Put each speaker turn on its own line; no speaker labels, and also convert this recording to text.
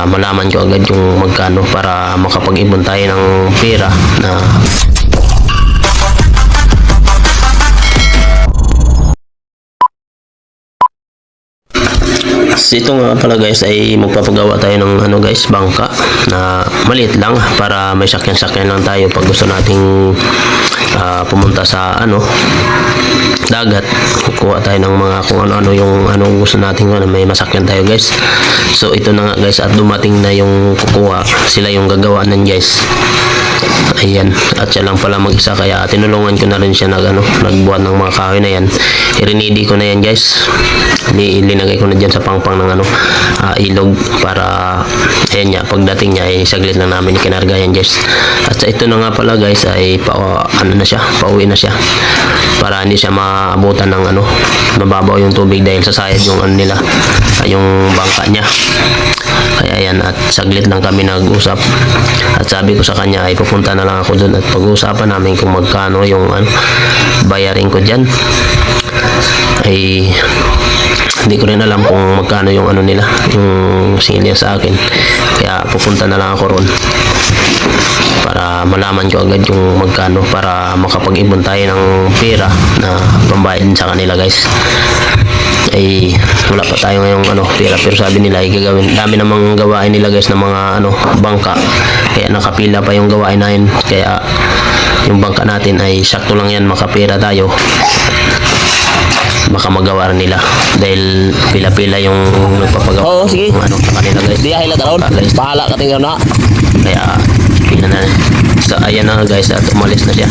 malaman ko agad yung magkano para makapag-ipon tayo ng pera na ito nga pala guys ay magpapagawa tayo ng guys, bangka na maliit lang para may sakyan-sakyan lang tayo pag gusto nating pumunta sa dagat. Kukuha tayo ng mga kung ano yung gusto nating may masakyan tayo guys. So ito na nga guys, at dumating na yung kukuha, sila yung gagawa ng guys. Ayan, at siya lang pala mag-isa kaya tinulungan ko na rin siya nagbuhat ng mga kahoy na yan. I-ready ko na yan guys. Ilinagay ko na dyan sa pangpang ng ilog para ayan niya, pagdating niya ay saglit lang namin kinarga yan guys. At ito na nga pala guys ay pauwi na siya para hindi siya maabutan ng mababaw yung tubig dahil sasayad yung nila, yung bangka niya. Kaya yan, at saglit lang kami nag-usap at sabi ko sa kanya ay pupunta na lang ako doon at pag-uusapan namin kung magkano yung bayarin ko dyan. Ay hindi ko rin alam kung magkano yung nila, yung singil niya sa akin, kaya pupunta na lang ako ron para malaman ko agad yung magkano para makapag-ipon tayo ng pera na pambayad sa kanila guys. Ay wala pa tayo ngayong pera, pero sabi nila ay gagawin, dami namang gawain nila guys ng mga bangka, kaya nakapila pa yung gawain natin, kaya yung bangka natin ay sakto lang yan, makapera tayo, baka magawa rin nila dahil pila-pila yung nagpapagawa.
Oo, sige.
Sa kanila guys.
Di ahila taon.
Guys.
Bahala ka tingnan na.
Kaya pila na. So ayan na guys, at umalis na siya.